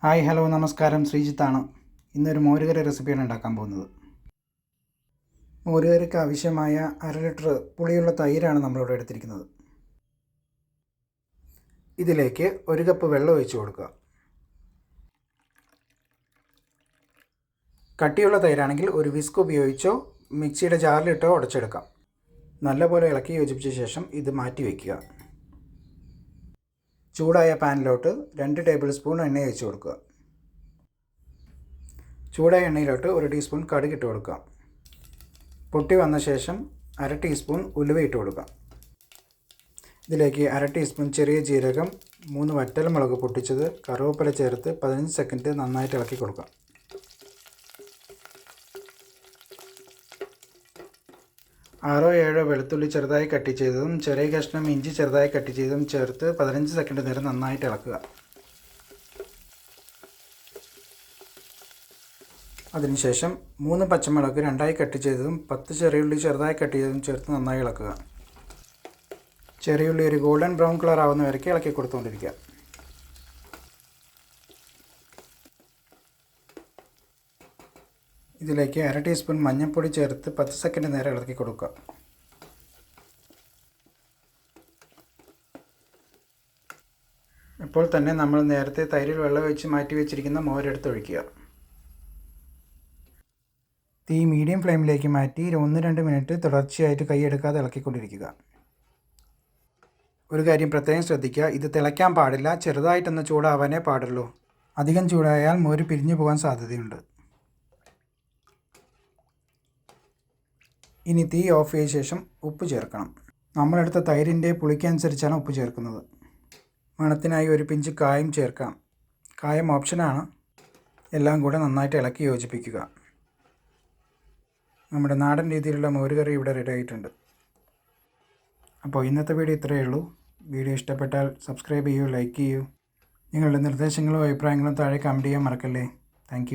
Hi hello നമസ്കാരം, ശ്രീജിത്താണ്. ഇന്നൊരു മോരുകറി റെസിപ്പിയാണ് ഉണ്ടാക്കാൻ പോകുന്നത്. മോരുകറിക്ക് ആവശ്യമായ 1/2 ലിറ്റർ പുളിയുള്ള തൈരാണ് നമ്മളിവിടെ എടുത്തിരിക്കുന്നത്. ഇതിലേക്ക് 1 കപ്പ് വെള്ളം ഒഴിച്ചു കൊടുക്കുക. കട്ടിയുള്ള തൈരാണെങ്കിൽ ഒരു വിസ്ക് ഉപയോഗിച്ചോ മിക്സിയുടെ ജാറിലിട്ടോ ഉടച്ചെടുക്കാം. നല്ലപോലെ ഇളക്കി യോജിപ്പിച്ച ശേഷം ഇത് മാറ്റി വയ്ക്കുക. ചൂടായ പാനിലോട്ട് 2 ടേബിൾ സ്പൂൺ എണ്ണ ഒഴിച്ചു കൊടുക്കുക. ചൂടായ എണ്ണയിലോട്ട് 1 ടീസ്പൂൺ കടുക് ഇട്ട് കൊടുക്കുക. പൊട്ടി വന്ന ശേഷം 1/2 ടീസ്പൂൺ ഉലുവ ഇട്ട് കൊടുക്കുക. ഇതിലേക്ക് 1/2 ടീസ്പൂൺ ചെറിയ ജീരകം, 3 വറ്റൽമുളക് പൊട്ടിച്ചത്, കറുവേപ്പില ചേർത്ത് 15 സെക്കൻഡ് നന്നായിട്ട് ഇളക്കി കൊടുക്കുക. ആറോ ഏഴോ വെളുത്തുള്ളി ചെറുതായി കട്ട് ചെയ്തതും ചെറിയ കഷ്ണം ഇഞ്ചി ചെറുതായി കട്ട് ചെയ്തതും ചേർത്ത് 15 സെക്കൻഡ് നേരം നന്നായിട്ട് ഇളക്കുക. അതിനുശേഷം 3 പച്ചമുളക് 2ആയി കട്ട് ചെയ്തതും 10 ചെറിയുള്ളി ചെറുതായി കട്ട് ചെയ്തതും ചേർത്ത് നന്നായി ഇളക്കുക. ചെറിയുള്ളി ഒരു ഗോൾഡൻ ബ്രൗൺ കളർ ആവുന്ന വരയ്ക്ക് ഇളക്കി കൊടുത്തുകൊണ്ടിരിക്കുക. ഇതിലേക്ക് 1/2 ടീസ്പൂൺ മഞ്ഞൾപ്പൊടി ചേർത്ത് 10 സെക്കൻഡ് നേരം ഇളക്കി കൊടുക്കുക. ഇപ്പോൾ തന്നെ നമ്മൾ നേരത്തെ തൈരിൽ വെള്ളം ഒഴിച്ച് മാറ്റി വെച്ചിരിക്കുന്ന മോരെടുത്ത് ഒഴിക്കുക. തീ മീഡിയം ഫ്ലെയിമിലേക്ക് മാറ്റി 1-2 മിനിറ്റ് തുടർച്ചയായിട്ട് കൈയെടുക്കാതെ ഇളക്കിക്കൊണ്ടിരിക്കുക. ഒരു കാര്യം പ്രത്യേകം ശ്രദ്ധിക്കുക, ഇത് തിളയ്ക്കാൻ പാടില്ല, ചെറുതായിട്ടൊന്ന് ചൂടാവാനേ പാടുള്ളൂ. അധികം ചൂടായാൽ മോര് പിരിഞ്ഞു പോകാൻ സാധ്യതയുണ്ട്. ഇനി തീ ഓഫ് ചെയ്ത ശേഷം ഉപ്പ് ചേർക്കണം. നമ്മളെടുത്ത തൈരിൻ്റെ പുളിക്കനുസരിച്ചാണ് ഉപ്പ് ചേർക്കുന്നത്. മണത്തിനായി ഒരു പിഞ്ച് കായം ചേർക്കാം. കായം ഓപ്ഷനാണ്. എല്ലാം കൂടെ നന്നായിട്ട് ഇളക്കി യോജിപ്പിക്കുക. നമ്മുടെ നാടൻ രീതിയിലുള്ള മോരുകറി ഇവിടെ റെഡി ആയിട്ടുണ്ട്. അപ്പോൾ ഇന്നത്തെ വീഡിയോ ഇത്രയേ ഉള്ളൂ. വീഡിയോ ഇഷ്ടപ്പെട്ടാൽ സബ്സ്ക്രൈബ് ചെയ്യൂ, ലൈക്ക് ചെയ്യൂ. നിങ്ങളുടെ നിർദ്ദേശങ്ങളും അഭിപ്രായങ്ങളും താഴെ കമൻറ്റ് ചെയ്യാൻ മറക്കല്ലേ. താങ്ക്